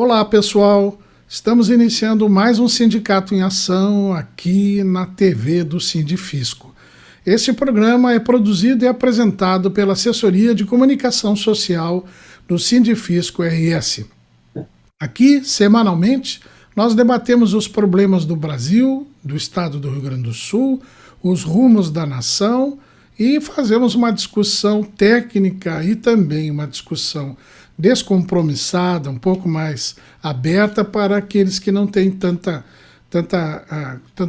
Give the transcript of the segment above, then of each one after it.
Olá, pessoal! Estamos iniciando mais um Sindicato em Ação aqui na TV do Sindifisco. Este programa é produzido e apresentado pela Assessoria de Comunicação Social do Sindifisco RS. Aqui, semanalmente, nós debatemos os problemas do Brasil, do estado do Rio Grande do Sul, os rumos da nação e fazemos uma discussão técnica e também uma discussão descompromissada, um pouco mais aberta para aqueles que não têm tanto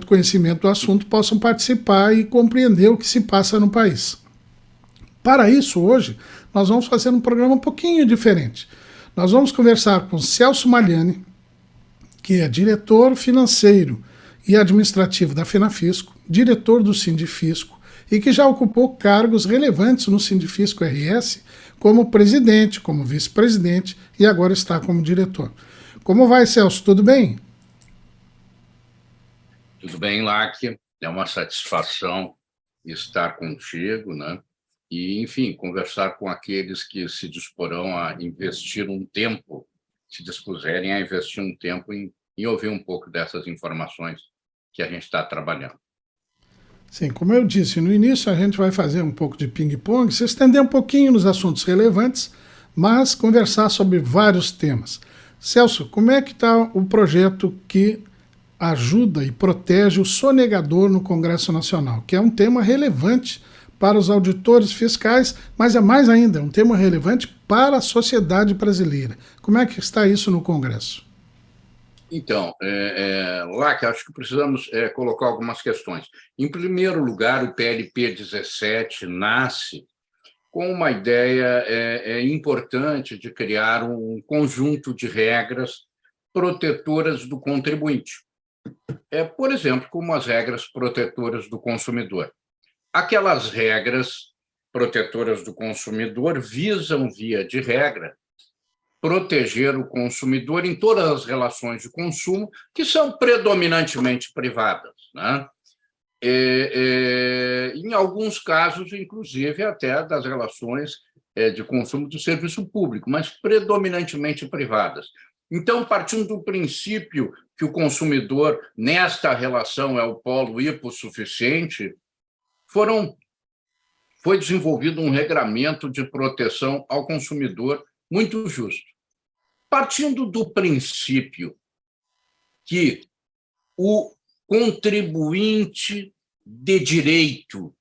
conhecimento do assunto possam participar e compreender o que se passa no país. Para isso, hoje, nós vamos fazer um programa um pouquinho diferente. Nós vamos conversar com Celso Magliani, que é diretor financeiro e administrativo da FENAFISCO, diretor do Sindifisco e que já ocupou cargos relevantes no Sindifisco RS, como presidente, como vice-presidente e agora está como diretor. Como vai, Celso? Tudo bem? Tudo bem, Láquia. É uma satisfação estar contigo, né? E, enfim, conversar com aqueles que se disporão a investir um tempo, se dispuserem a investir um tempo em ouvir um pouco dessas informações que a gente está trabalhando. Sim, como eu disse no início, a gente vai fazer um pouco de ping-pong, se estender um pouquinho nos assuntos relevantes, mas conversar sobre vários temas. Celso, como é que está o projeto que ajuda e protege o sonegador no Congresso Nacional, que é um tema relevante para os auditores fiscais, mas é mais ainda, um tema relevante para a sociedade brasileira. Como é que está isso no Congresso? Então, Láquia, acho que precisamos colocar algumas questões. Em primeiro lugar, o PLP 17 nasce com uma ideia importante de criar um conjunto de regras protetoras do contribuinte. Por exemplo, como as regras protetoras do consumidor. Aquelas regras protetoras do consumidor visam, via de regra, proteger o consumidor em todas as relações de consumo, que são predominantemente privadas, né? Em alguns casos, inclusive, até das relações de consumo do serviço público, mas predominantemente privadas. Então, partindo do princípio que o consumidor, nesta relação, é o polo hipossuficiente, foi desenvolvido um regramento de proteção ao consumidor muito justo. Partindo do princípio que o contribuinte de direito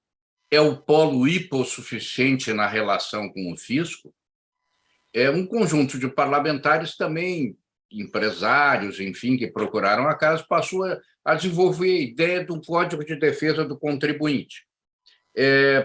é o polo hipossuficiente na relação com o fisco, um conjunto de parlamentares também, empresários, enfim, que procuraram a casa, passou a desenvolver a ideia do Código de Defesa do Contribuinte.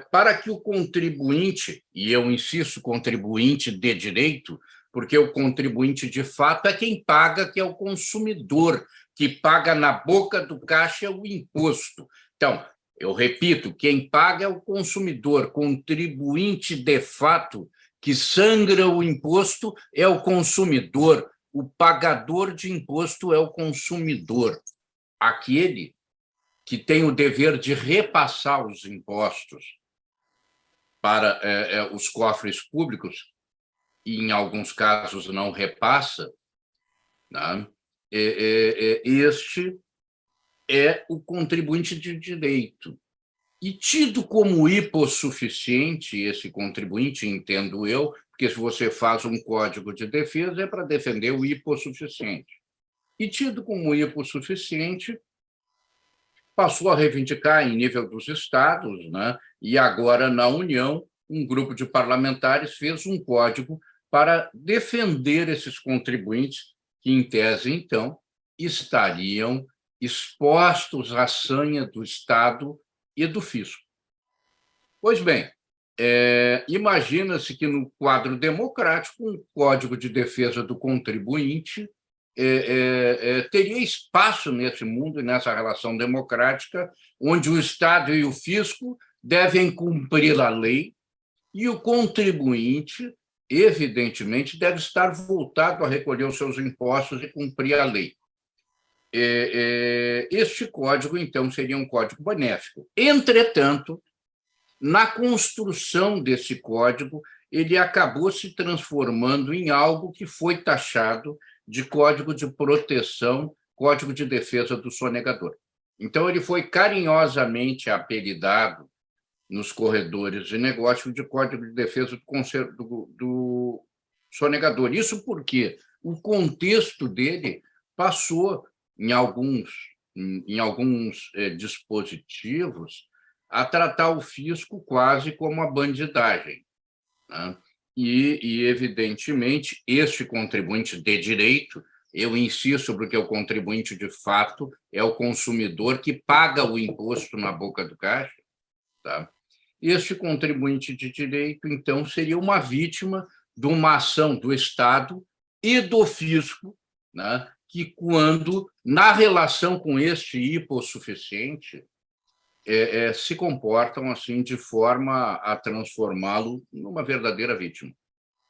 Para que o contribuinte, e eu insisto, contribuinte de direito, porque o contribuinte, de fato, é quem paga, que é o consumidor, que paga na boca do caixa o imposto. Então, eu repito, quem paga é o consumidor, contribuinte, de fato, que sangra o imposto é o consumidor, o pagador de imposto é o consumidor, aquele que tem o dever de repassar os impostos para os cofres públicos, e em alguns casos não repassa, né? Este é o contribuinte de direito. E tido como hipossuficiente esse contribuinte, entendo eu, porque se você faz um código de defesa é para defender o hipossuficiente. E tido como hipossuficiente, passou a reivindicar em nível dos estados, né? E agora, na União, um grupo de parlamentares fez um código para defender esses contribuintes que, em tese, então, estariam expostos à sanha do Estado e do fisco. Pois bem, imagina-se que, no quadro democrático, um Código de Defesa do Contribuinte teria espaço nesse mundo e nessa relação democrática, onde o Estado e o fisco devem cumprir a lei e o contribuinte, evidentemente, deve estar voltado a recolher os seus impostos e cumprir a lei. Este código, então, seria um código benéfico. Entretanto, na construção desse código, ele acabou se transformando em algo que foi taxado de Código de Proteção, Código de Defesa do Sonegador. Então, ele foi carinhosamente apelidado nos corredores de negócio de Código de Defesa do Sonegador. Isso porque o contexto dele passou, em alguns dispositivos, a tratar o fisco quase como a bandidagem, né? E, evidentemente, este contribuinte de direito, eu insisto, porque o contribuinte de fato é o consumidor que paga o imposto na boca do caixa, tá? Este contribuinte de direito, então, seria uma vítima de uma ação do Estado e do fisco, né, que, quando, na relação com este hipossuficiente, se comportam assim de forma a transformá-lo numa verdadeira vítima.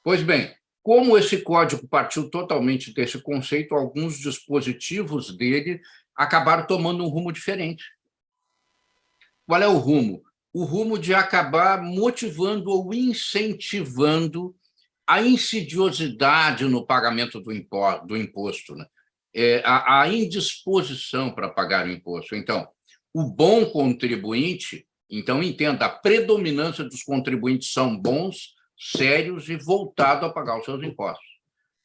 Pois bem, como esse código partiu totalmente desse conceito, alguns dispositivos dele acabaram tomando um rumo diferente. Qual é o rumo? O rumo de acabar motivando ou incentivando a insidiosidade no pagamento do imposto, né? A indisposição para pagar o imposto. Então, o bom contribuinte, então, entenda, a predominância dos contribuintes são bons, sérios e voltados a pagar os seus impostos.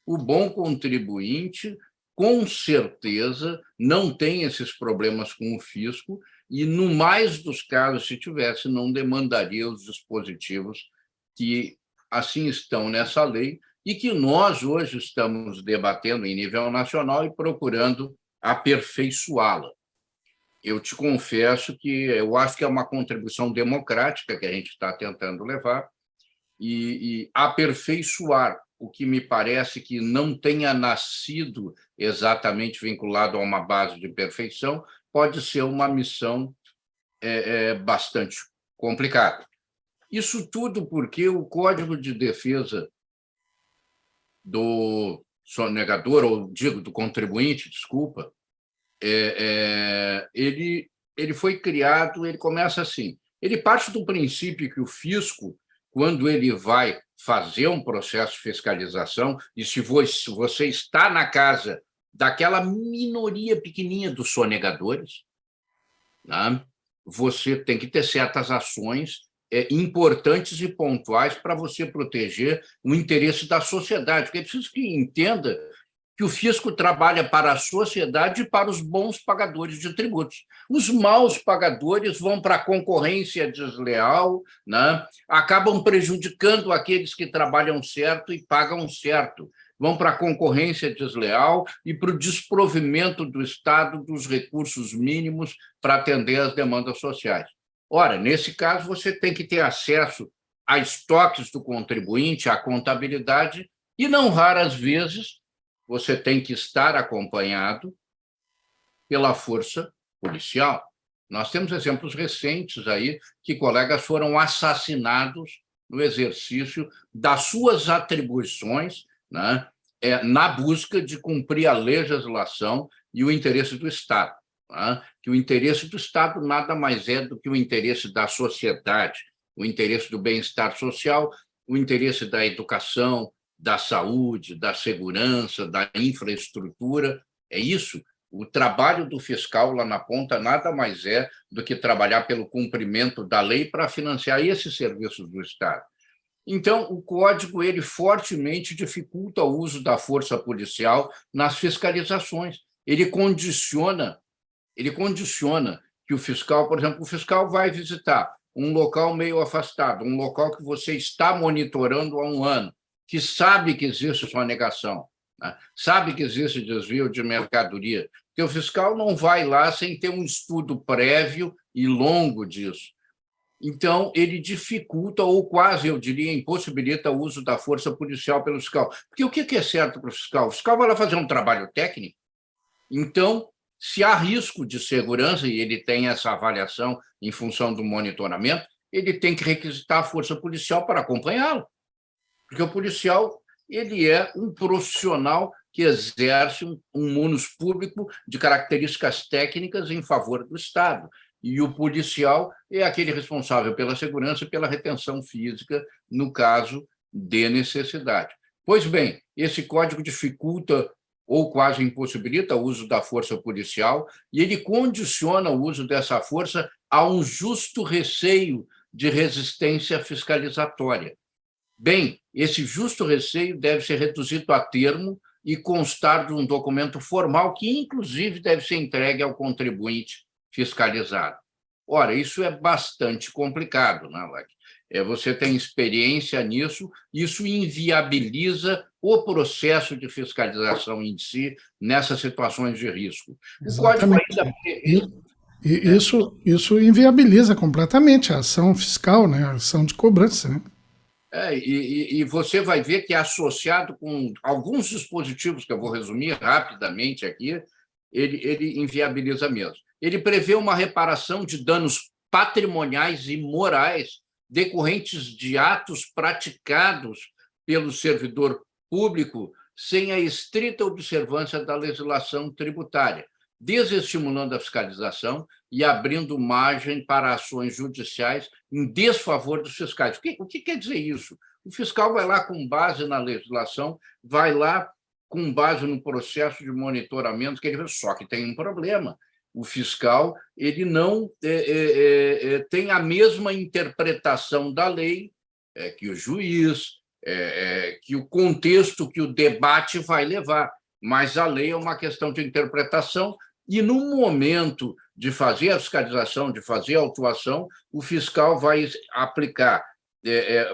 O bom contribuinte, com certeza, não tem esses problemas com o fisco e, no mais dos casos, se tivesse, não demandaria os dispositivos que assim estão nessa lei e que nós hoje estamos debatendo em nível nacional e procurando aperfeiçoá-la. Eu te confesso que eu acho que é uma contribuição democrática que a gente está tentando levar e aperfeiçoar o que me parece que não tenha nascido exatamente vinculado a uma base de perfeição pode ser uma missão bastante complicada. Isso tudo porque o Código de Defesa do sonegador, ou digo, do contribuinte, desculpa, ele foi criado, ele começa assim, ele parte do princípio que o fisco, quando ele vai fazer um processo de fiscalização, e se você está na casa daquela minoria pequenininha dos sonegadores, né, você tem que ter certas ações importantes e pontuais para você proteger o interesse da sociedade, porque é preciso que entenda que o fisco trabalha para a sociedade e para os bons pagadores de tributos. Os maus pagadores vão para a concorrência desleal, né? Acabam prejudicando aqueles que trabalham certo e pagam certo. Vão para a concorrência desleal e para o desprovimento do Estado dos recursos mínimos para atender às demandas sociais. Ora, nesse caso, você tem que ter acesso a estoques do contribuinte, à contabilidade, e, não raras vezes, você tem que estar acompanhado pela força policial. Nós temos exemplos recentes aí que colegas foram assassinados no exercício das suas atribuições, né, na busca de cumprir a legislação e o interesse do Estado. Né? Que o interesse do Estado nada mais é do que o interesse da sociedade, o interesse do bem-estar social, o interesse da educação, da saúde, da segurança, da infraestrutura. É isso. O trabalho do fiscal lá na ponta nada mais é do que trabalhar pelo cumprimento da lei para financiar esses serviços do Estado. Então, o Código ele fortemente dificulta o uso da força policial nas fiscalizações. Ele condiciona que o fiscal, por exemplo, o fiscal vai visitar um local meio afastado, um local que você está monitorando há um ano, que sabe que existe sonegação, né? Sabe que existe desvio de mercadoria, porque o fiscal não vai lá sem ter um estudo prévio e longo disso. Então, ele dificulta ou quase, eu diria, impossibilita o uso da força policial pelo fiscal. Porque o que é certo para o fiscal? O fiscal vai lá fazer um trabalho técnico, então, se há risco de segurança, e ele tem essa avaliação em função do monitoramento, ele tem que requisitar a força policial para acompanhá-lo. Porque o policial ele é um profissional que exerce um munus público de características técnicas em favor do Estado. E o policial é aquele responsável pela segurança e pela retenção física, no caso de necessidade. Pois bem, esse código dificulta ou quase impossibilita o uso da força policial, e ele condiciona o uso dessa força a um justo receio de resistência fiscalizatória. Bem, esse justo receio deve ser reduzido a termo e constar de um documento formal que, inclusive, deve ser entregue ao contribuinte fiscalizado. Ora, isso é bastante complicado, né, Alec? Você tem experiência nisso, isso inviabiliza o processo de fiscalização em si nessas situações de risco. O código Exatamente. ainda prevê. Isso inviabiliza completamente a ação fiscal, né? A ação de cobrança. Né? E você vai ver que, associado com alguns dispositivos, que eu vou resumir rapidamente aqui, ele inviabiliza mesmo. Ele prevê uma reparação de danos patrimoniais e morais decorrentes de atos praticados pelo servidor público sem a estrita observância da legislação tributária, desestimulando a fiscalização e abrindo margem para ações judiciais em desfavor dos fiscais. O que quer dizer isso? O fiscal vai lá com base na legislação, vai lá com base no processo de monitoramento, que ele só que tem um problema. O fiscal ele não tem a mesma interpretação da lei que o juiz, que o contexto que o debate vai levar. Mas a lei é uma questão de interpretação e, no momento de fazer a fiscalização, de fazer a autuação, o fiscal vai aplicar,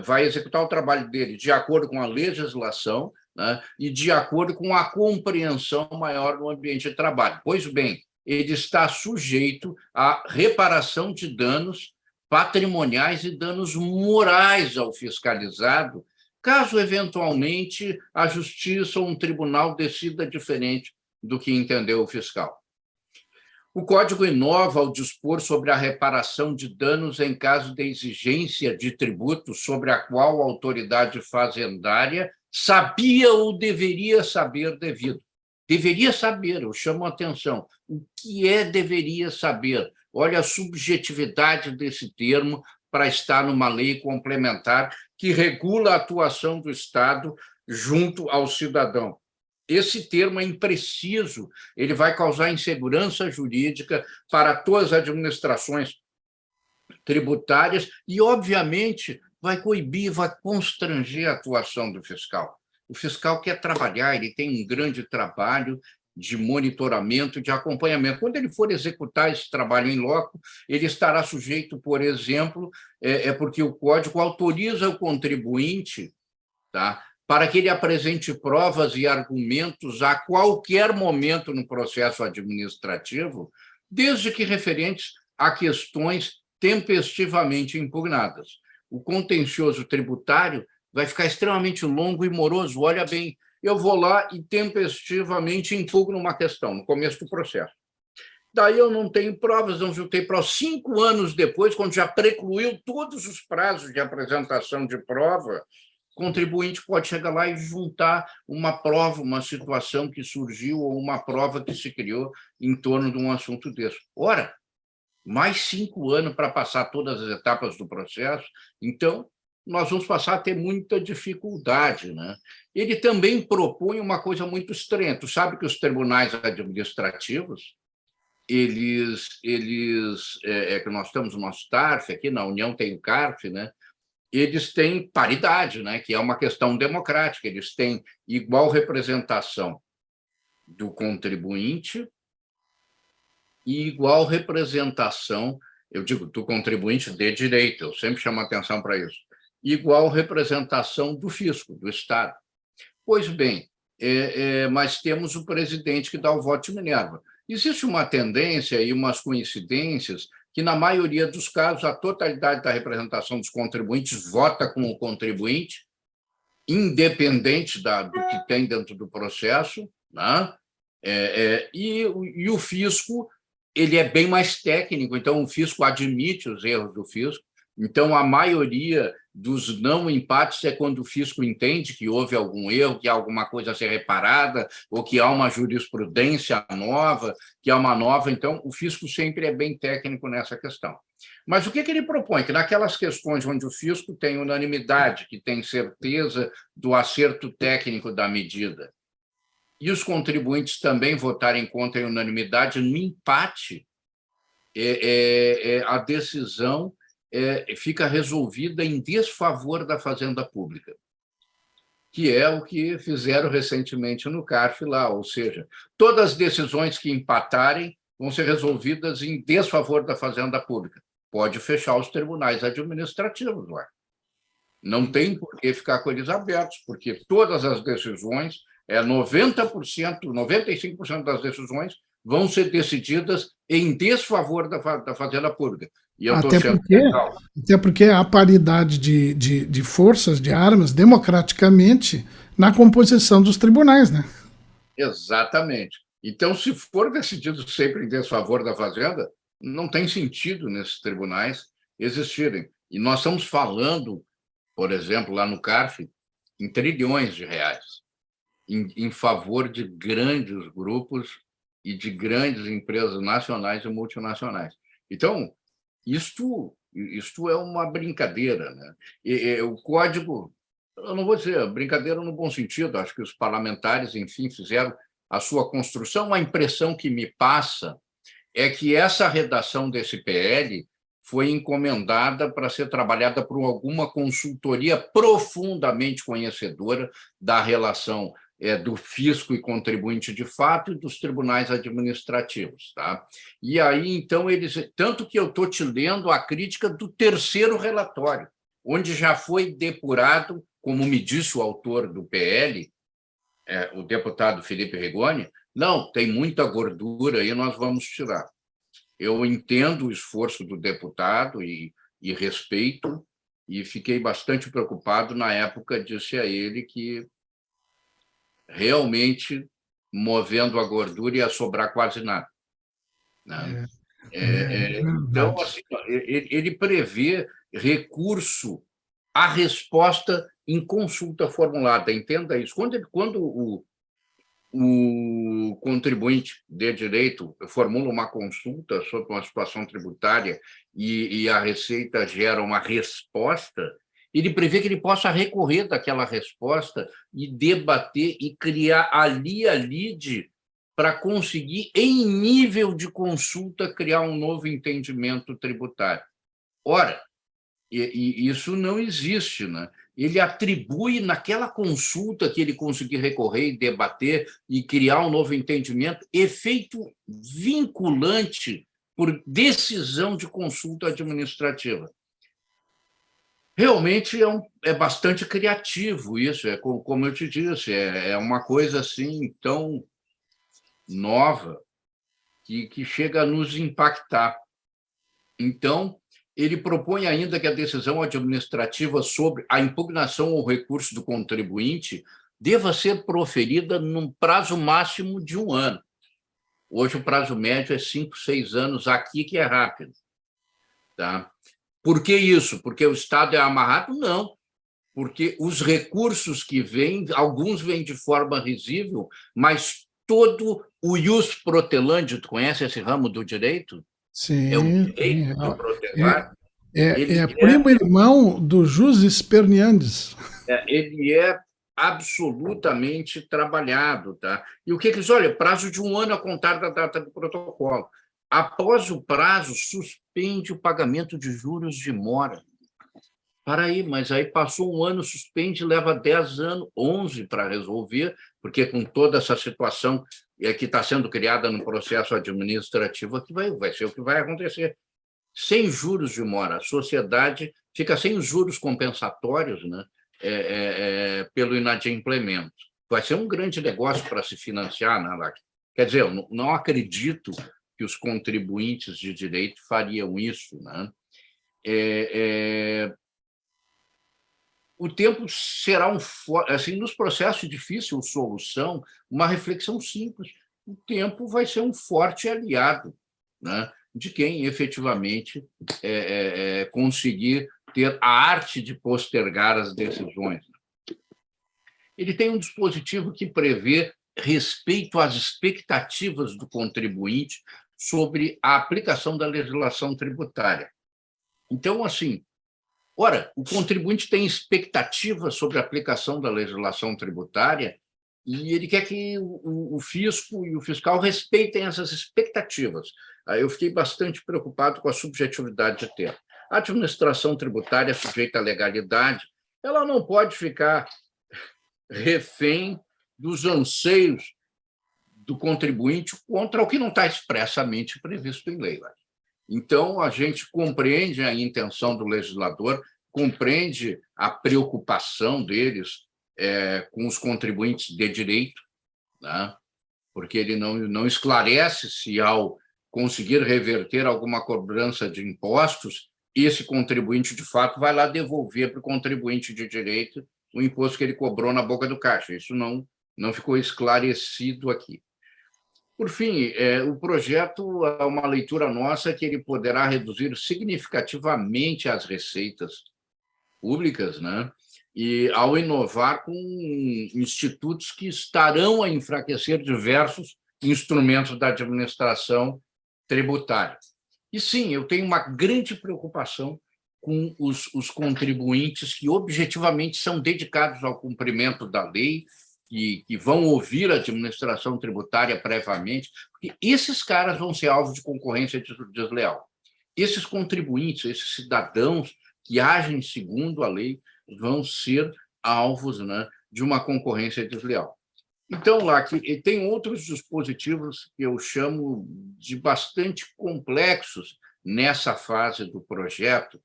vai executar o trabalho dele de acordo com a legislação, né, e de acordo com a compreensão maior no ambiente de trabalho. Pois bem, ele está sujeito à reparação de danos patrimoniais e danos morais ao fiscalizado, caso, eventualmente, a justiça ou um tribunal decida diferente do que entendeu o fiscal. O Código inova ao dispor sobre a reparação de danos em caso de exigência de tributo sobre a qual a autoridade fazendária sabia ou deveria saber devido. Deveria saber, eu chamo a atenção. O que deveria saber? Olha a subjetividade desse termo para estar numa lei complementar que regula a atuação do Estado junto ao cidadão. Esse termo é impreciso, ele vai causar insegurança jurídica para todas as administrações tributárias e, obviamente, vai coibir, vai constranger a atuação do fiscal. O fiscal quer trabalhar, ele tem um grande trabalho de monitoramento, de acompanhamento. Quando ele for executar esse trabalho em loco, ele estará sujeito, por exemplo, porque o Código autoriza o contribuinte, tá, para que ele apresente provas e argumentos a qualquer momento no processo administrativo, desde que referentes a questões tempestivamente impugnadas. O contencioso tributário vai ficar extremamente longo e moroso. Olha bem, eu vou lá e tempestivamente impugno uma questão no começo do processo. Daí eu não tenho provas, não juntei provas. 5 anos depois, quando já precluiu todos os prazos de apresentação de prova, o contribuinte pode chegar lá e juntar uma prova, uma situação que surgiu ou uma prova que se criou em torno de um assunto desse. Ora, mais 5 anos para passar todas as etapas do processo, então nós vamos passar a ter muita dificuldade, né? Ele também propõe uma coisa muito estranha. Tu sabe que os tribunais administrativos, que nós temos o nosso TARF, aqui na União tem o CARF, né? Eles têm paridade, né? Que é uma questão democrática, eles têm igual representação do contribuinte e igual representação, eu digo, do contribuinte de direito, eu sempre chamo atenção para isso, igual representação do fisco, do Estado. Pois bem, mas temos o presidente que dá o voto de Minerva. Existe uma tendência e umas coincidências que, na maioria dos casos, a totalidade da representação dos contribuintes vota com o contribuinte, independente do que tem dentro do processo, né? E o fisco ele é bem mais técnico, então o fisco admite os erros do fisco. Então, a maioria dos não empates é quando o fisco entende que houve algum erro, que há alguma coisa a ser reparada, ou que há uma jurisprudência nova, que há uma nova. Então, o fisco sempre é bem técnico nessa questão. Mas o que ele propõe? Que naquelas questões onde o fisco tem unanimidade, que tem certeza do acerto técnico da medida, e os contribuintes também votarem contra em unanimidade, no empate, a decisão fica resolvida em desfavor da Fazenda Pública, que é o que fizeram recentemente no CARF lá, ou seja, todas as decisões que empatarem vão ser resolvidas em desfavor da Fazenda Pública. Pode fechar os tribunais administrativos lá. Não tem por que ficar com eles abertos, porque todas as decisões, 90%, 95% das decisões vão ser decididas em desfavor da Fazenda Pública. E eu estou sendo legal. Até porque há paridade de forças, de armas, democraticamente, na composição dos tribunais, né? Exatamente. Então, se for decidido sempre em desfavor da Fazenda, não tem sentido nesses tribunais existirem. E nós estamos falando, por exemplo, lá no CARF, em trilhões de reais, em favor de grandes grupos e de grandes empresas nacionais e multinacionais. Então, isto é uma brincadeira, né? O código, eu não vou dizer brincadeira no bom sentido, acho que os parlamentares, enfim, fizeram a sua construção. A impressão que me passa é que essa redação desse PL foi encomendada para ser trabalhada por alguma consultoria profundamente conhecedora da relação do fisco e contribuinte de fato e dos tribunais administrativos. Tá? E aí, então, tanto que eu estou te lendo a crítica do terceiro relatório, onde já foi depurado, como me disse o autor do PL, o deputado Felipe Rigoni, não, tem muita gordura aí, nós vamos tirar. Eu entendo o esforço do deputado e respeito, e fiquei bastante preocupado na época, disse a ele que realmente, movendo a gordura, ia sobrar quase nada. Né? Então, assim, ele prevê recurso à resposta em consulta formulada. Entenda isso. Quando o contribuinte de direito formula uma consulta sobre uma situação tributária e a Receita gera uma resposta, ele prevê que ele possa recorrer daquela resposta e debater e criar a lide para conseguir, em nível de consulta, criar um novo entendimento tributário. Ora, isso não existe, né? Ele atribui naquela consulta que ele conseguir recorrer e debater e criar um novo entendimento, efeito vinculante por decisão de consulta administrativa. Realmente é bastante criativo isso, como eu te disse, é uma coisa assim tão nova que chega a nos impactar. Então, ele propõe ainda que a decisão administrativa sobre a impugnação ou recurso do contribuinte deva ser proferida num prazo máximo de 1 ano. Hoje, o prazo médio é 5, 6 anos, aqui que é rápido. Tá? Por que isso? Porque o Estado é amarrado? Não. Porque os recursos que vêm, alguns vêm de forma risível, mas todo o ius protelandi, tu conhece esse ramo do direito? Sim, É o direito do protelar. Primo irmão do jus esperneandis. Ele é absolutamente trabalhado. Tá? E o que eles olha? Prazo de 1 ano a contar da data do protocolo. Após o prazo, suspende o pagamento de juros de mora. Para aí, mas aí passou 1 ano, suspende, leva 10 anos, 11 para resolver, porque com toda essa situação que está sendo criada no processo administrativo, que vai ser o que vai acontecer. Sem juros de mora, a sociedade fica sem os juros compensatórios, né, pelo inadimplemento. Vai ser um grande negócio para se financiar, né, quer dizer, eu não acredito que os contribuintes de direito fariam isso. Né? O tempo será assim, nos processos de difícil solução, uma reflexão simples. O tempo vai ser um forte aliado, né, de quem efetivamente conseguir ter a arte de postergar as decisões. Ele tem um dispositivo que prevê respeito às expectativas do contribuinte sobre a aplicação da legislação tributária. Então, assim, ora, o contribuinte tem expectativas sobre a aplicação da legislação tributária e ele quer que o fisco e o fiscal respeitem essas expectativas. Aí eu fiquei bastante preocupado com a subjetividade de termo. A administração tributária sujeita à legalidade, ela não pode ficar refém dos anseios do contribuinte contra o que não está expressamente previsto em lei. Então, a gente compreende a intenção do legislador, compreende a preocupação deles com os contribuintes de direito, né? Porque ele não esclarece se, ao conseguir reverter alguma cobrança de impostos, esse contribuinte, de fato, vai lá devolver para o contribuinte de direito o imposto que ele cobrou na boca do caixa. Isso não ficou esclarecido aqui. Por fim, o projeto é uma leitura nossa que ele poderá reduzir significativamente as receitas públicas, né? E ao inovar com institutos que estarão a enfraquecer diversos instrumentos da administração tributária. E sim, eu tenho uma grande preocupação com os contribuintes que objetivamente são dedicados ao cumprimento da lei, que vão ouvir a administração tributária previamente, porque esses caras vão ser alvos de concorrência desleal. Esses contribuintes, esses cidadãos que agem segundo a lei, vão ser alvos, né, de uma concorrência desleal. Então, lá, tem outros dispositivos que eu chamo de bastante complexos nessa fase do projeto.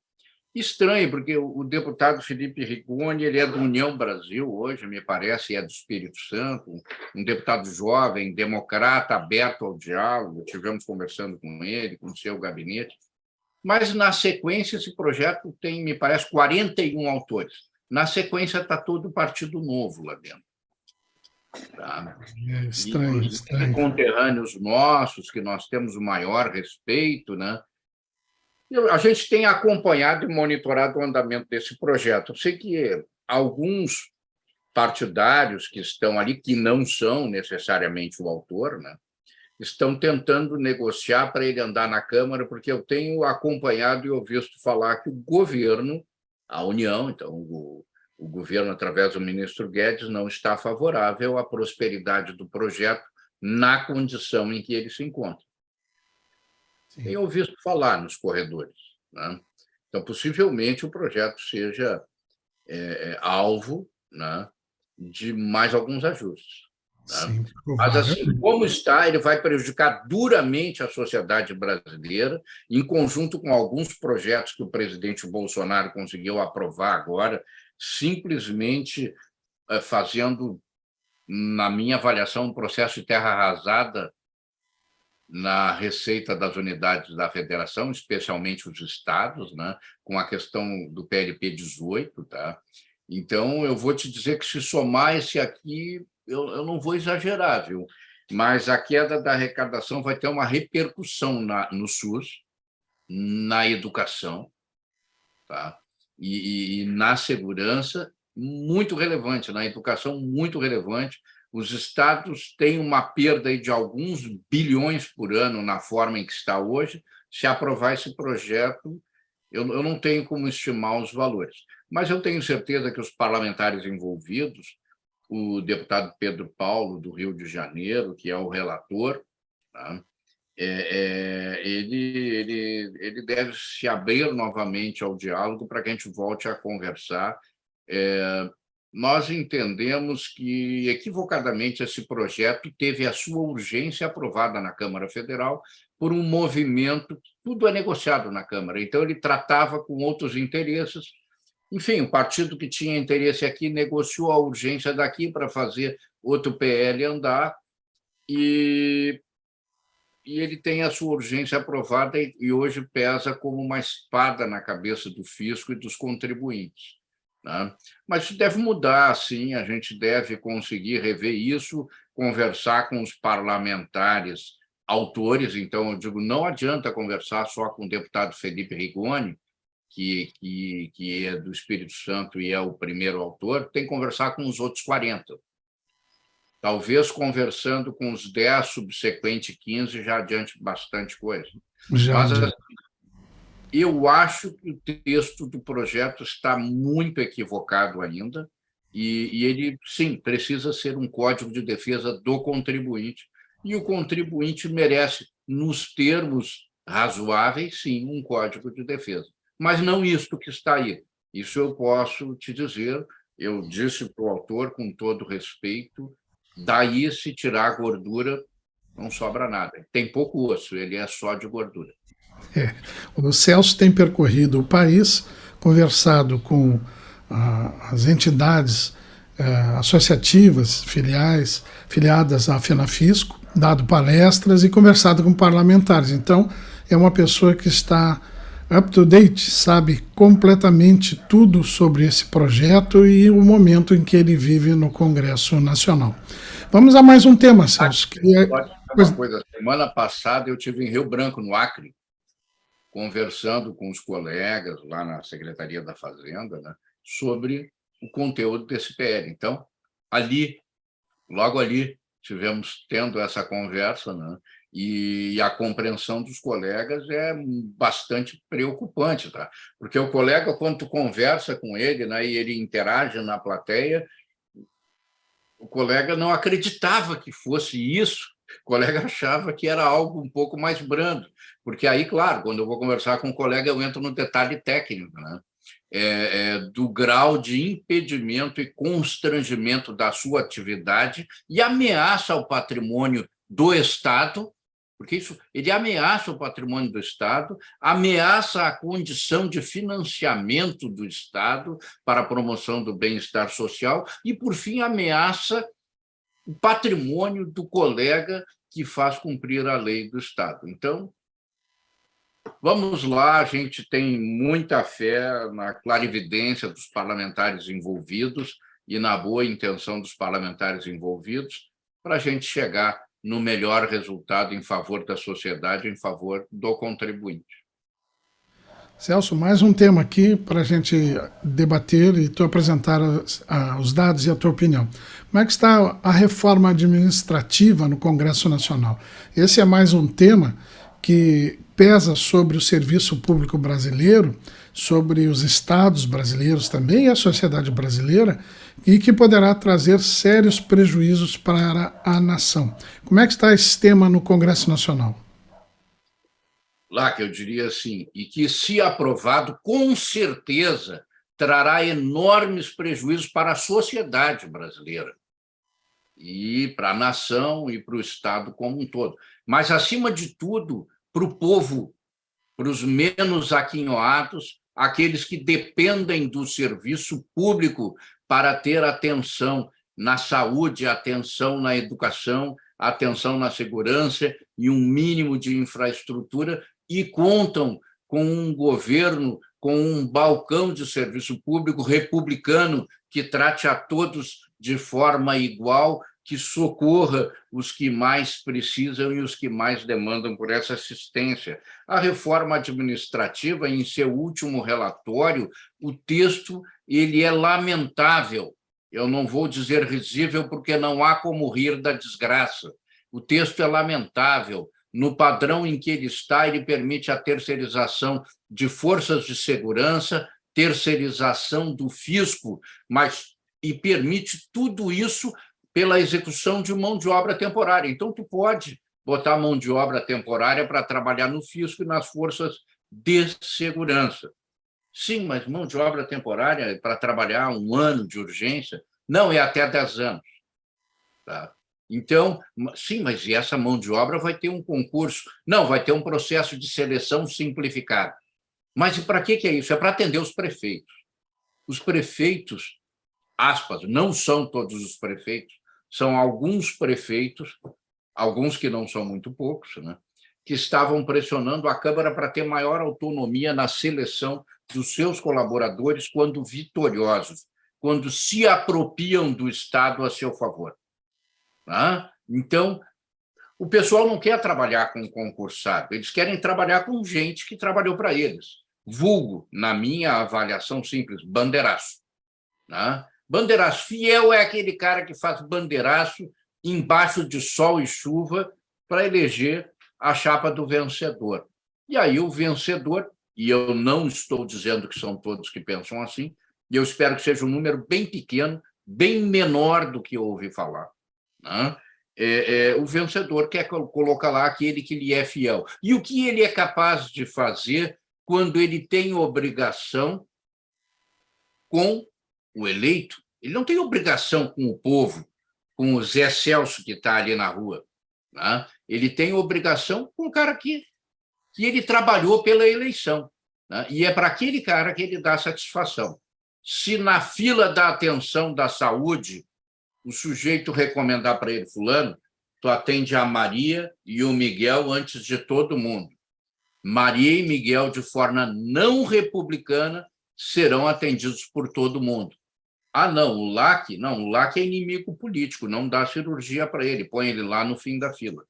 Estranho, porque o deputado Felipe Rigoni, ele é do União Brasil hoje, me parece, é do Espírito Santo, um deputado jovem, democrata, aberto ao diálogo, tivemos conversando com ele, com o seu gabinete, mas, na sequência, esse projeto tem, me parece, 41 autores. Na sequência, está todo o Partido Novo lá dentro. Tá? É estranho, estranho. Conterrâneos nossos, que nós temos o maior respeito, né? A gente tem acompanhado e monitorado o andamento desse projeto. Eu sei que alguns partidários que estão ali, que não são necessariamente o autor, né, estão tentando negociar para ele andar na Câmara, porque eu tenho acompanhado e ouvido falar que o governo, a União, então o governo, através do ministro Guedes, não está favorável à prosperidade do projeto na condição em que ele se encontra. Sim. Tenho ouvido falar nos corredores, né? Então, possivelmente, o projeto seja alvo, né, de mais alguns ajustes. Né? Sim, mas, assim, como está, ele vai prejudicar duramente a sociedade brasileira, em conjunto com alguns projetos que o presidente Bolsonaro conseguiu aprovar agora, simplesmente fazendo, na minha avaliação, um processo de terra arrasada na receita das unidades da federação, especialmente os estados, né, com a questão do PLP 18. Tá? Então, eu vou te dizer que, se somar esse aqui, eu não vou exagerar, viu? Mas a queda da arrecadação vai ter uma repercussão no SUS, na educação, tá? E na segurança, muito relevante, na educação, muito relevante. Os estados têm uma perda de alguns bilhões por ano na forma em que está hoje. Se aprovar esse projeto, eu não tenho como estimar os valores. Mas eu tenho certeza que os parlamentares envolvidos, o deputado Pedro Paulo, do Rio de Janeiro, que é o relator, tá? Ele deve se abrir novamente ao diálogo para que a gente volte a conversar. Nós entendemos que, equivocadamente, esse projeto teve a sua urgência aprovada na Câmara Federal por um movimento, tudo é negociado na Câmara, então ele tratava com outros interesses. Enfim, o partido que tinha interesse aqui negociou a urgência daqui para fazer outro PL andar, e ele tem a sua urgência aprovada e hoje pesa como uma espada na cabeça do fisco e dos contribuintes. Né? Mas isso deve mudar, sim, a gente deve conseguir rever isso, conversar com os parlamentares autores. Então, eu digo, não adianta conversar só com o deputado Felipe Rigoni, que é do Espírito Santo e é o primeiro autor, tem que conversar com os outros 40. Talvez conversando com os 10, subsequente 15, já adiante bastante coisa. Mas, assim, eu acho que o texto do projeto está muito equivocado ainda, E ele, sim, precisa ser um código de defesa do contribuinte, e o contribuinte merece, nos termos razoáveis, sim, um código de defesa. Mas não isto que está aí. Isso eu posso te dizer, eu disse para o autor, com todo respeito, daí, se tirar a gordura, não sobra nada. Tem pouco osso, ele é só de gordura. O Celso tem percorrido o país, conversado com as entidades associativas, filiadas à FENAFISCO, dado palestras e conversado com parlamentares. Então, é uma pessoa que está up to date, sabe completamente tudo sobre esse projeto e o momento em que ele vive no Congresso Nacional. Vamos a mais um tema, Celso. Pode ser uma coisa. Semana passada eu estive em Rio Branco, no Acre, conversando com os colegas lá na Secretaria da Fazenda, né, sobre o conteúdo desse PL. Então, logo ali, tivemos tendo essa conversa, né, e a compreensão dos colegas é bastante preocupante, tá? Porque o colega, quando tu conversa com ele, né, e ele interage na plateia, o colega não acreditava que fosse isso, o colega achava que era algo um pouco mais brando, porque aí, claro, quando eu vou conversar com o colega, eu entro no detalhe técnico, né? Do grau de impedimento e constrangimento da sua atividade e ameaça ao patrimônio do Estado, porque ele ameaça o patrimônio do Estado, ameaça a condição de financiamento do Estado para a promoção do bem-estar social e, por fim, ameaça o patrimônio do colega que faz cumprir a lei do Estado. Então, vamos lá, a gente tem muita fé na clarividência dos parlamentares envolvidos e na boa intenção dos parlamentares envolvidos para a gente chegar no melhor resultado em favor da sociedade, em favor do contribuinte. Celso, mais um tema aqui para a gente debater e tu apresentar os dados e a tua opinião. Como é que está a reforma administrativa no Congresso Nacional? Esse é mais um tema que pesa sobre o serviço público brasileiro, sobre os estados brasileiros também e a sociedade brasileira, e que poderá trazer sérios prejuízos para a nação. Como é que está esse tema no Congresso Nacional? Lá que eu diria assim, e que, se aprovado, com certeza trará enormes prejuízos para a sociedade brasileira, e para a nação e para o Estado como um todo. Mas, acima de tudo, para o povo, para os menos aquinhoados, aqueles que dependem do serviço público para ter atenção na saúde, atenção na educação, atenção na segurança e um mínimo de infraestrutura, e contam com um governo, com um balcão de serviço público republicano que trate a todos de forma igual, que socorra os que mais precisam e os que mais demandam por essa assistência. A reforma administrativa, em seu último relatório, o texto ele é lamentável. Eu não vou dizer risível, porque não há como rir da desgraça. O texto é lamentável. No padrão em que ele está, ele permite a terceirização de forças de segurança, terceirização do fisco, e permite tudo isso pela execução de mão de obra temporária. Então, tu pode botar mão de obra temporária para trabalhar no fisco e nas forças de segurança. Sim, mas mão de obra temporária para trabalhar 1 ano de urgência? Não, é até 10 anos. Tá? Então, sim, mas e essa mão de obra vai ter um concurso? Não, vai ter um processo de seleção simplificado. Mas para que é isso? É para atender os prefeitos. Os prefeitos, aspas, não são todos os prefeitos, são alguns prefeitos, alguns que não são muito poucos, né, que estavam pressionando a Câmara para ter maior autonomia na seleção dos seus colaboradores quando vitoriosos, quando se apropriam do Estado a seu favor. Então, o pessoal não quer trabalhar com concursado, eles querem trabalhar com gente que trabalhou para eles. Vulgo, na minha avaliação simples, bandeiraço. Bandeiraço fiel é aquele cara que faz bandeiraço embaixo de sol e chuva para eleger a chapa do vencedor. E aí o vencedor, e eu não estou dizendo que são todos que pensam assim, e eu espero que seja um número bem pequeno, bem menor do que eu ouvi falar, né? O vencedor quer colocar lá aquele que lhe é fiel. E o que ele é capaz de fazer quando ele tem obrigação com o eleito? Ele não tem obrigação com o povo, com o Zé Celso que está ali na rua, né? Ele tem obrigação com o cara que ele trabalhou pela eleição, né? E é para aquele cara que ele dá satisfação. Se na fila da atenção da saúde o sujeito recomendar para ele, fulano, tu atende a Maria e o Miguel antes de todo mundo. Maria e Miguel, de forma não republicana, serão atendidos por todo mundo. Ah, não, o LAC é inimigo político, não dá cirurgia para ele, põe ele lá no fim da fila.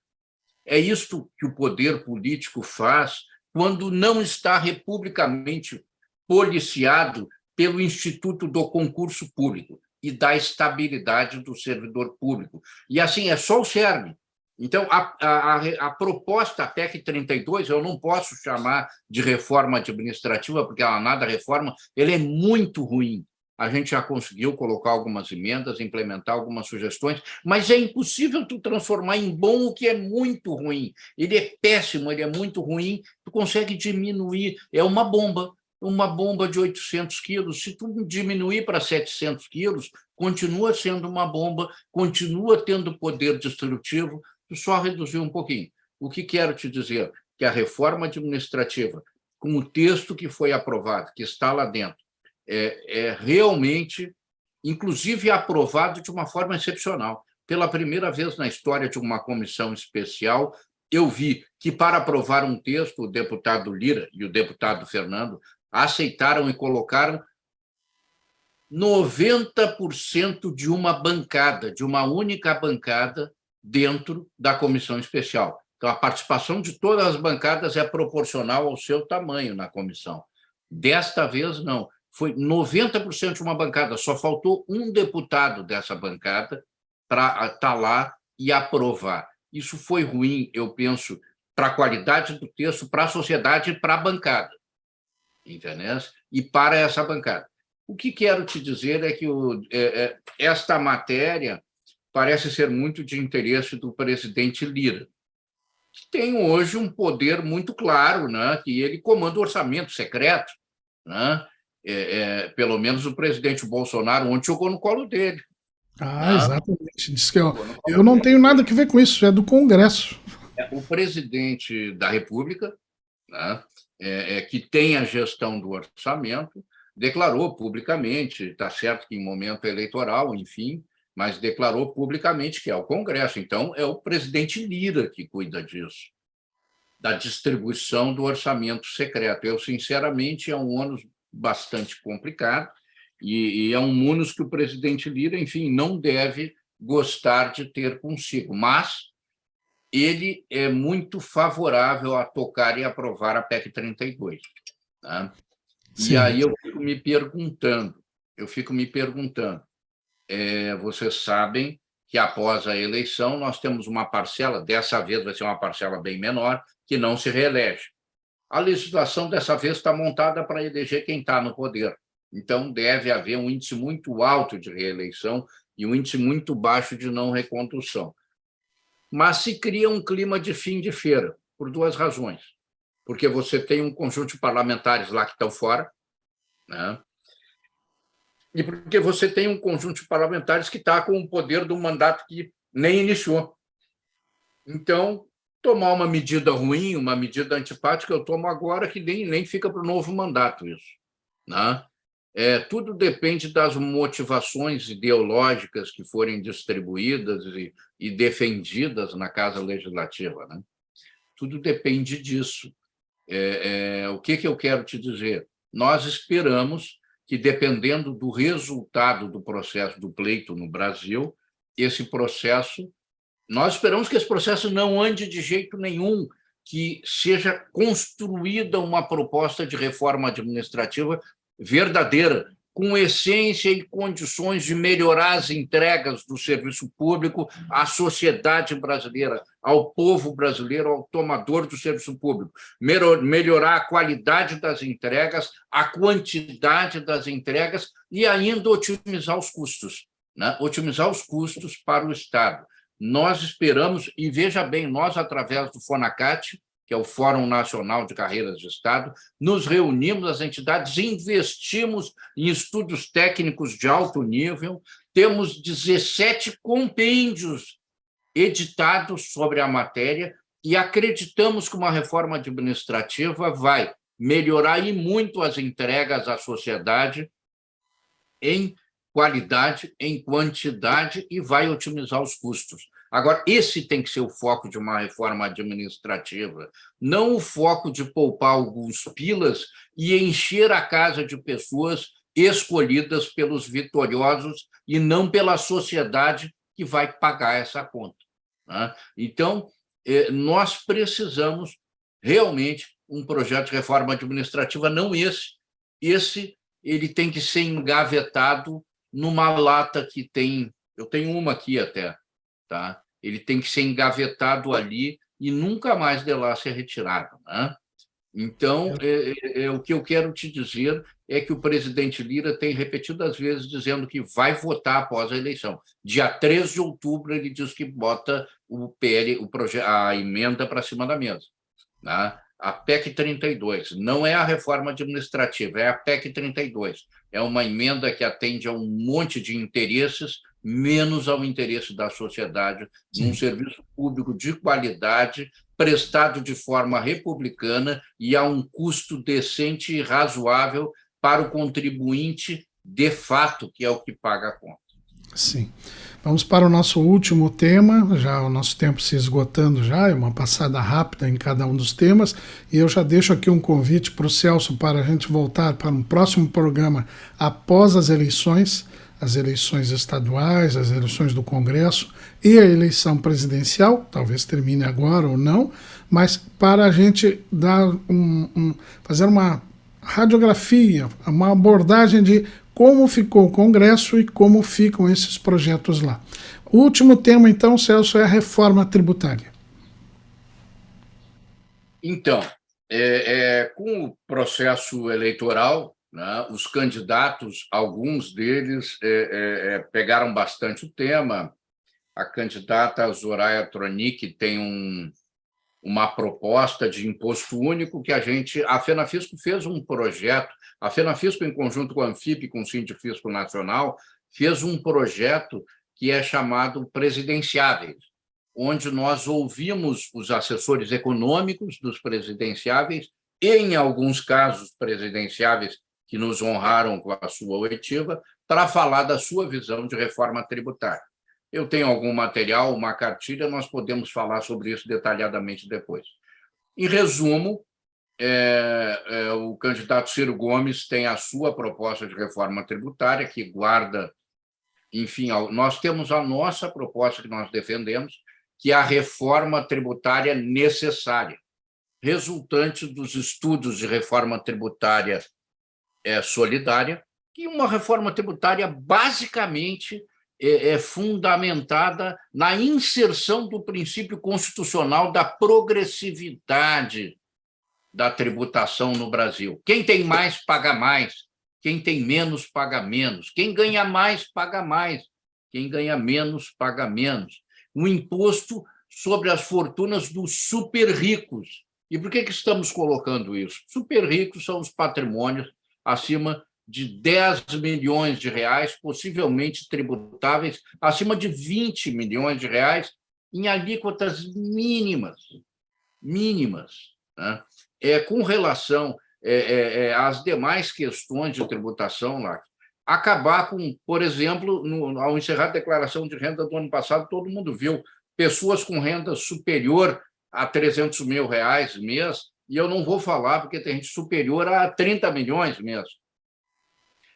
É isto que o poder político faz quando não está republicamente policiado pelo Instituto do Concurso Público e da estabilidade do servidor público. E, assim, é só o cerne. Então, a proposta PEC 32, eu não posso chamar de reforma administrativa, porque ela nada reforma, ela é muito ruim. A gente já conseguiu colocar algumas emendas, implementar algumas sugestões, mas é impossível tu transformar em bom o que é muito ruim. Ele é péssimo, ele é muito ruim, tu consegue diminuir, é uma bomba de 800 quilos, se tu diminuir para 700 quilos, continua sendo uma bomba, continua tendo poder destrutivo, tu só reduziu um pouquinho. O que quero te dizer? Que a reforma administrativa, com o texto que foi aprovado, que está lá dentro, é realmente, inclusive, aprovado de uma forma excepcional. Pela primeira vez na história de uma comissão especial, eu vi que, para aprovar um texto, o deputado Lira e o deputado Fernando aceitaram e colocaram 90% de uma bancada, de uma única bancada, dentro da comissão especial. Então, a participação de todas as bancadas é proporcional ao seu tamanho na comissão. Desta vez, não. Foi 90% de uma bancada, só faltou um deputado dessa bancada para estar lá e aprovar. Isso foi ruim, eu penso, para a qualidade do texto, para a sociedade e para a bancada, entendeu? E para essa bancada. O que quero te dizer é que esta matéria parece ser muito de interesse do presidente Lira, que tem hoje um poder muito claro, né? Que ele comanda o orçamento secreto, né? Pelo menos o presidente Bolsonaro ontem jogou no colo dele. Ah, exatamente. Diz que eu não tenho nada a ver com isso, é do Congresso. O presidente da República, né, que tem a gestão do orçamento, declarou publicamente, está certo que em momento eleitoral, enfim, mas declarou publicamente que é o Congresso. Então, é o presidente Lira que cuida disso, da distribuição do orçamento secreto. Eu, sinceramente, é um ônus bastante complicado e é um ônus que o presidente Lira, enfim, não deve gostar de ter consigo, mas ele é muito favorável a tocar e aprovar a PEC 32. Tá? E aí eu fico me perguntando, vocês sabem que após a eleição nós temos uma parcela, dessa vez vai ser uma parcela bem menor, que não se reelege. A legislação dessa vez está montada para eleger quem está no poder. Então, deve haver um índice muito alto de reeleição e um índice muito baixo de não recondução. Mas se cria um clima de fim de feira, por duas razões. Porque você tem um conjunto de parlamentares lá que estão fora, né? E porque você tem um conjunto de parlamentares que está com o poder de um mandato que nem iniciou. Então, tomar uma medida ruim, uma medida antipática, eu tomo agora que nem fica para o novo mandato isso, né? Tudo depende das motivações ideológicas que forem distribuídas e defendidas na Casa Legislativa, né? Tudo depende disso. O que eu quero te dizer? Nós esperamos que, dependendo do resultado do processo do pleito no Brasil, nós esperamos que esse processo não ande de jeito nenhum, que seja construída uma proposta de reforma administrativa verdadeira, com essência e condições de melhorar as entregas do serviço público à sociedade brasileira, ao povo brasileiro, ao tomador do serviço público. Melhorar a qualidade das entregas, a quantidade das entregas e ainda otimizar os custos. né? Otimizar os custos para o Estado. Nós esperamos, e veja bem, nós, através do FONACAT, que é o Fórum Nacional de Carreiras de Estado, nos reunimos, as entidades, investimos em estudos técnicos de alto nível, temos 17 compêndios editados sobre a matéria e acreditamos que uma reforma administrativa vai melhorar e muito as entregas à sociedade em qualidade, em quantidade e vai otimizar os custos. Agora, esse tem que ser o foco de uma reforma administrativa, não o foco de poupar alguns pilas e encher a casa de pessoas escolhidas pelos vitoriosos e não pela sociedade que vai pagar essa conta, né? Então, nós precisamos realmente um projeto de reforma administrativa, não esse. Esse ele tem que ser engavetado numa lata que tem... Eu tenho uma aqui até, tá? Ele tem que ser engavetado ali e nunca mais de lá ser retirado, né? Então, o que eu quero te dizer é que o presidente Lira tem repetidas vezes dizendo que vai votar após a eleição. Dia 3 de outubro, ele diz que bota a emenda para cima da mesa, né? A PEC 32, não é a reforma administrativa, é a PEC 32. É uma emenda que atende a um monte de interesses, menos ao interesse da sociedade, num serviço público de qualidade, prestado de forma republicana e a um custo decente e razoável para o contribuinte de fato, que é o que paga a conta. Sim. Vamos para o nosso último tema, já o nosso tempo se esgotando já, é uma passada rápida em cada um dos temas, e eu já deixo aqui um convite para o Celso para a gente voltar para um próximo programa após as eleições estaduais, as eleições do Congresso e a eleição presidencial, talvez termine agora ou não, mas para a gente dar fazer uma radiografia, uma abordagem de como ficou o Congresso e como ficam esses projetos lá. O último tema, então, Celso, é a reforma tributária. Então, com o processo eleitoral, né, os candidatos, alguns deles pegaram bastante o tema. A candidata Zoraia Tronic tem uma proposta de imposto único que a FENAFISCO fez um projeto. A FENAFISCO, em conjunto com a Anfip e com o Sindifisco Nacional, fez um projeto que é chamado Presidenciáveis, onde nós ouvimos os assessores econômicos dos presidenciáveis e, em alguns casos, presidenciáveis que nos honraram com a sua oitiva, para falar da sua visão de reforma tributária. Eu tenho algum material, uma cartilha, nós podemos falar sobre isso detalhadamente depois. Em resumo, o candidato Ciro Gomes tem a sua proposta de reforma tributária, que guarda, enfim, nós temos a nossa proposta que nós defendemos, que é a reforma tributária necessária, resultante dos estudos de reforma tributária solidária, e uma reforma tributária basicamente fundamentada na inserção do princípio constitucional da progressividade da tributação no Brasil. Quem tem mais, paga mais. Quem tem menos, paga menos. Quem ganha mais, paga mais. Quem ganha menos, paga menos. Um imposto sobre as fortunas dos super ricos. E por que estamos colocando isso? Super ricos são os patrimônios acima de 10 milhões de reais, possivelmente tributáveis, acima de 20 milhões de reais, em alíquotas mínimas, né? Com relação às demais questões de tributação, lá, acabar com, por exemplo, ao encerrar a declaração de renda do ano passado, todo mundo viu pessoas com renda superior a 300 mil reais mês, e eu não vou falar porque tem gente superior a 30 milhões mês,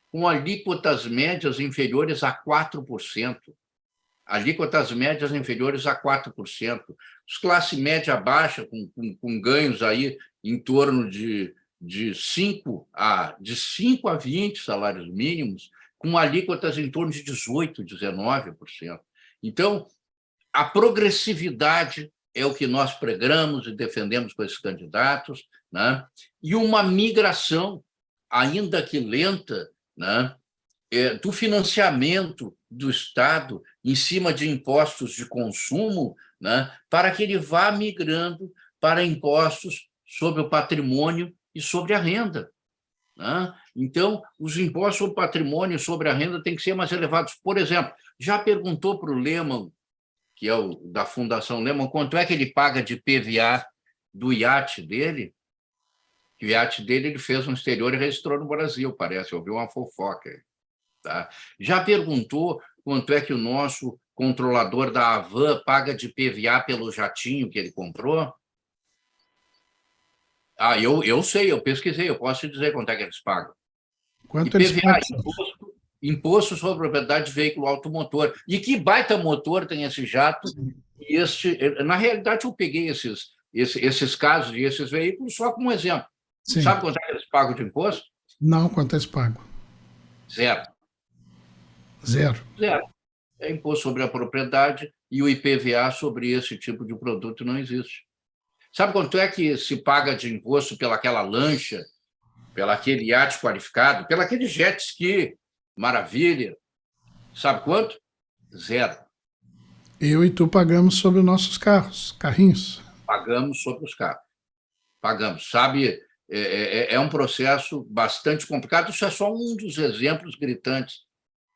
com alíquotas médias inferiores a 4%. Alíquotas médias inferiores a 4%. Os classe média baixa, com ganhos aí em torno de 5 a 20 salários mínimos, com alíquotas em torno de 18%, 19%. Então, a progressividade é o que nós pregamos e defendemos com esses candidatos, né? E uma migração, ainda que lenta, né, do financiamento do Estado em cima de impostos de consumo, né, para que ele vá migrando para impostos sobre o patrimônio e sobre a renda, né? Então, os impostos sobre o patrimônio e sobre a renda têm que ser mais elevados. Por exemplo, já perguntou para o Lehman, que é o da Fundação Lehman, quanto é que ele paga de PVA do iate dele? Que o iate dele ele fez no exterior e registrou no Brasil, parece, ouviu uma fofoca. Tá? Já perguntou quanto é que o nosso controlador da Havan paga de PVA pelo jatinho que ele comprou? Eu sei, eu pesquisei, eu posso te dizer quanto é que eles pagam. Quanto E eles PVA, pagam? imposto sobre propriedade de veículo automotor. E que baita motor tem esse jato? E na realidade, eu peguei esses casos e esses veículos só como exemplo. Sim. Sabe quanto é que eles pagam de imposto? Não, quanto eles pagam? Zero. Zero. Zero. É imposto sobre a propriedade e o IPVA sobre esse tipo de produto não existe. Sabe quanto é que se paga de imposto pelaquela lancha, pelaquele iate qualificado, pelaquele jet ski? Maravilha. Sabe quanto? Zero. Eu e tu pagamos sobre os nossos carrinhos. Pagamos sobre os carros. Pagamos. Sabe, é um processo bastante complicado. Isso é só um dos exemplos gritantes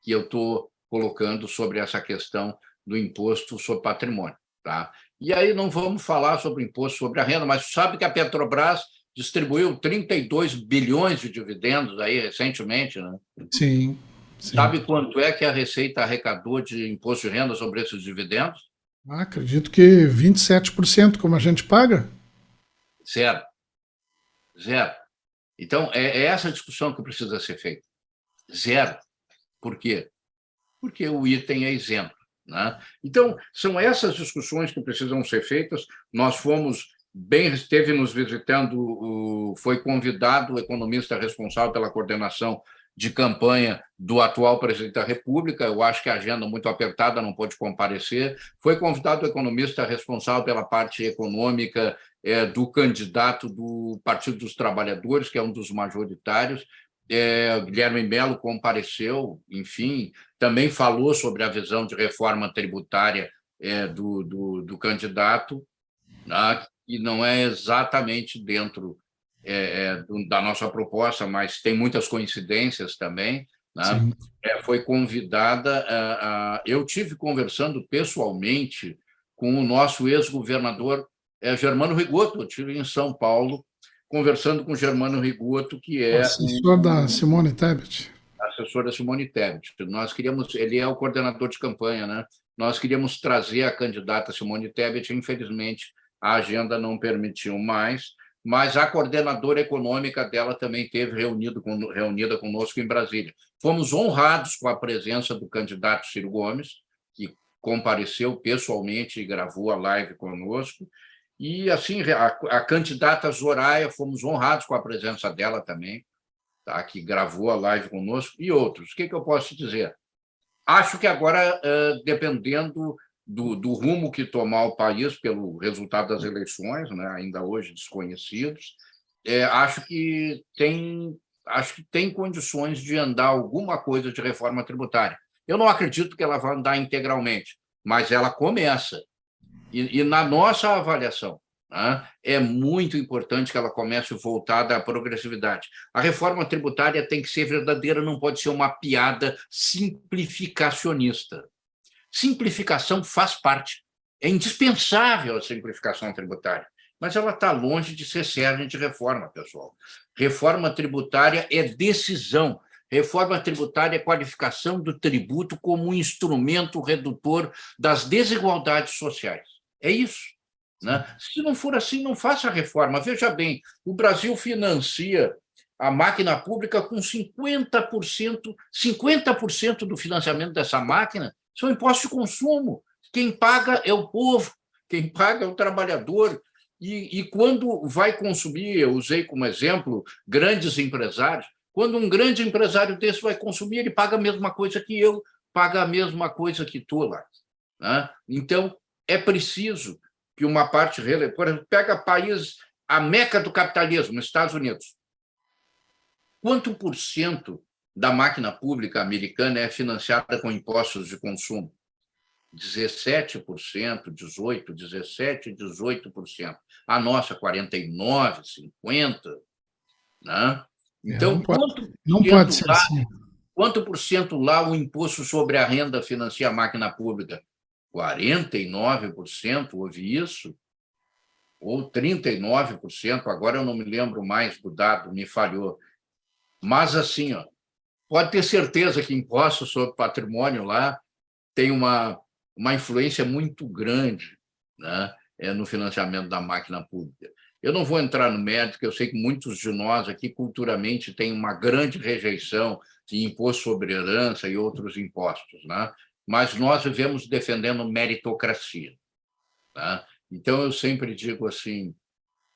que eu estou colocando sobre essa questão do imposto sobre patrimônio. Tá? E aí não vamos falar sobre o imposto sobre a renda, mas sabe que a Petrobras distribuiu 32 bilhões de dividendos aí recentemente, né? Sim, sim. Sabe quanto é que a Receita arrecadou de imposto de renda sobre esses dividendos? Acredito que 27%, como a gente paga? Zero. Zero. Então, é essa discussão que precisa ser feita. Zero. Por quê? Porque o item é isento, né? Então, são essas discussões que precisam ser feitas. Nós fomos esteve nos visitando, foi convidado o economista responsável pela coordenação de campanha do atual presidente da República. Eu acho que a agenda muito apertada, não pôde comparecer. Foi convidado o economista responsável pela parte econômica do candidato do Partido dos Trabalhadores, que é um dos majoritários. Guilherme Melo compareceu, enfim, também falou sobre a visão de reforma tributária do candidato, né, que não é exatamente dentro da nossa proposta, mas tem muitas coincidências também. Né? Foi convidada. Eu tive conversando pessoalmente com o nosso ex-governador Germano Rigoto. Eu estive em São Paulo conversando com o Germano Rigoto, que é assessor da Simone Tebet. Assessor da Simone Tebet. Ele é o coordenador de campanha, né? Nós queríamos trazer a candidata Simone Tebet, infelizmente a agenda não permitiu mais, mas a coordenadora econômica dela também esteve reunida conosco em Brasília. Fomos honrados com a presença do candidato Ciro Gomes, que compareceu pessoalmente e gravou a live conosco. E, assim, a candidata Zoraia, fomos honrados com a presença dela também, tá? Que gravou a live conosco, e outros. O que eu posso dizer? Acho que agora, dependendo do rumo que tomar o país pelo resultado das eleições, né, ainda hoje desconhecidos, acho que tem condições de andar alguma coisa de reforma tributária. Eu não acredito que ela vá andar integralmente, mas ela começa. E na nossa avaliação, né, é muito importante que ela comece voltada à progressividade. A reforma tributária tem que ser verdadeira, não pode ser uma piada simplificacionista. Simplificação faz parte. É indispensável a simplificação tributária, mas ela está longe de ser cerne de reforma, pessoal. Reforma tributária é decisão. Reforma tributária é qualificação do tributo como um instrumento redutor das desigualdades sociais. É isso. Né? Se não for assim, não faça a reforma. Veja bem, o Brasil financia a máquina pública com 50% do financiamento dessa máquina são impostos de consumo. Quem paga é o povo, quem paga é o trabalhador. E quando vai consumir, eu usei como exemplo grandes empresários, quando um grande empresário desse vai consumir, ele paga a mesma coisa que eu, paga a mesma coisa que tu lá. Né? Então, é preciso que uma parte... Por exemplo, pega país, a meca do capitalismo, Estados Unidos. Quanto por cento da máquina pública americana é financiada com impostos de consumo. 17%, 18%, 17%, 18%. A nossa, 49%, 50%. Né? Então, não pode ser assim. Quanto por cento lá o imposto sobre a renda financia a máquina pública? 49%, houve isso? Ou 39%, agora eu não me lembro mais do dado, me falhou. Mas, assim, pode ter certeza que imposto sobre patrimônio lá tem uma influência muito grande, né, no financiamento da máquina pública. Eu não vou entrar no mérito, porque eu sei que muitos de nós aqui, culturalmente, têm uma grande rejeição de imposto sobre herança e outros impostos, né? Mas nós vivemos defendendo meritocracia. Né? Então, eu sempre digo assim,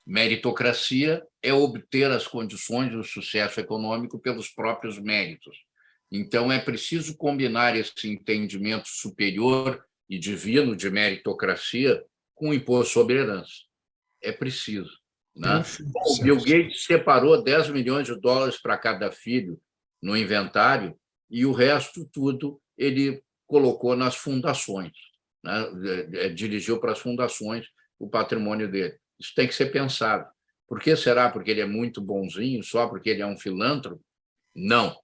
meritocracia é obter as condições do sucesso econômico pelos próprios méritos. Então, é preciso combinar esse entendimento superior e divino de meritocracia com o imposto sobre herança. É preciso. Né? O Bill Gates separou 10 milhões de dólares para cada filho no inventário e o resto tudo ele colocou nas fundações. Né? Dirigiu para as fundações o patrimônio dele. Isso tem que ser pensado. Por que será? Porque ele é muito bonzinho? Só porque ele é um filântropo? Não.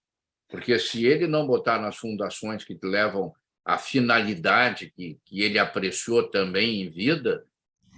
Porque se ele não botar nas fundações que levam à finalidade que ele apreciou também em vida,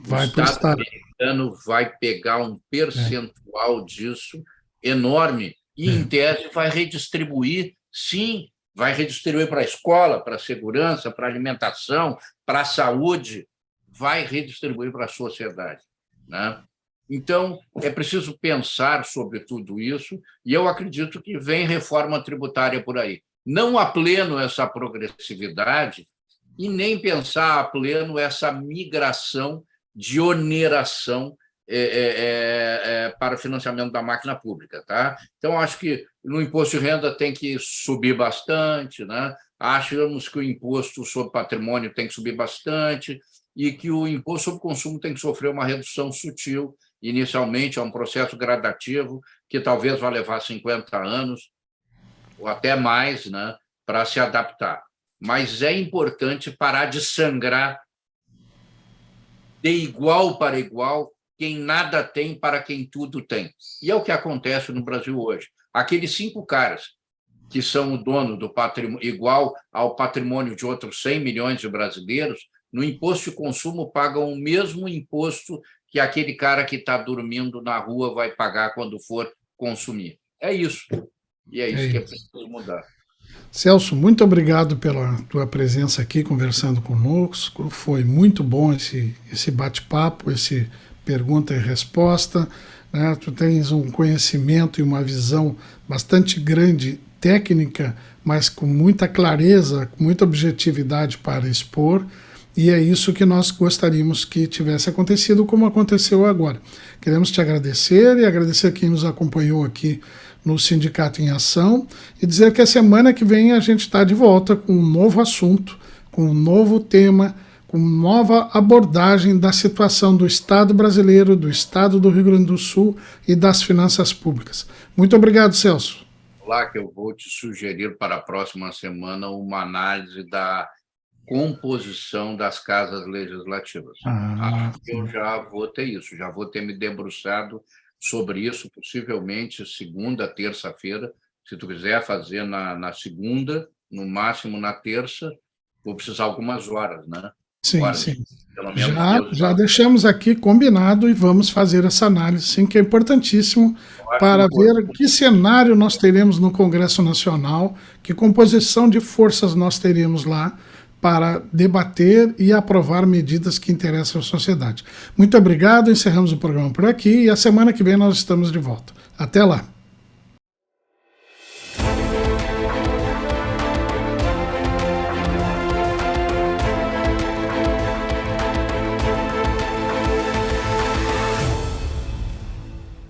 o Estado americano vai pegar um percentual disso enorme e, em tese, vai redistribuir, sim, vai redistribuir para a escola, para a segurança, para a alimentação, para a saúde, vai redistribuir para a sociedade. Né? Então, é preciso pensar sobre tudo isso, e eu acredito que vem reforma tributária por aí. Não a pleno essa progressividade e nem pensar a pleno essa migração de oneração para o financiamento da máquina pública. Tá? Então, acho que no imposto de renda tem que subir bastante, né? Achamos que o imposto sobre patrimônio tem que subir bastante e que o imposto sobre consumo tem que sofrer uma redução sutil. Inicialmente, é um processo gradativo que talvez vá levar 50 anos ou até mais, né, para se adaptar. Mas é importante parar de sangrar de igual para igual quem nada tem para quem tudo tem. E é o que acontece no Brasil hoje. Aqueles 5 caras que são o dono do patrimônio, igual ao patrimônio de outros 100 milhões de brasileiros, no imposto de consumo pagam o mesmo imposto que aquele cara que está dormindo na rua vai pagar quando for consumir. É isso. E é isso que é preciso mudar. Celso, muito obrigado pela tua presença aqui conversando conosco. Foi muito bom esse bate-papo, esse pergunta e resposta. Né? Tu tens um conhecimento e uma visão bastante grande, técnica, mas com muita clareza, com muita objetividade para expor. E é isso que nós gostaríamos que tivesse acontecido, como aconteceu agora. Queremos te agradecer e agradecer quem nos acompanhou aqui no Sindicato em Ação e dizer que a semana que vem a gente está de volta com um novo assunto, com um novo tema, com nova abordagem da situação do Estado brasileiro, do Estado do Rio Grande do Sul e das finanças públicas. Muito obrigado, Celso. Lá que eu vou te sugerir para a próxima semana uma análise da composição das casas legislativas. Eu já vou ter isso, já vou ter me debruçado sobre isso, possivelmente segunda, terça-feira. Se tu quiser fazer na segunda, no máximo na terça, vou precisar algumas horas, né? Sim, sim. Pelo menos já deixamos aqui combinado e vamos fazer essa análise, sim, que é importantíssimo para ver que cenário nós teremos no Congresso Nacional, que composição de forças nós teremos lá para debater e aprovar medidas que interessam a sociedade. Muito obrigado, encerramos o programa por aqui e a semana que vem nós estamos de volta. Até lá.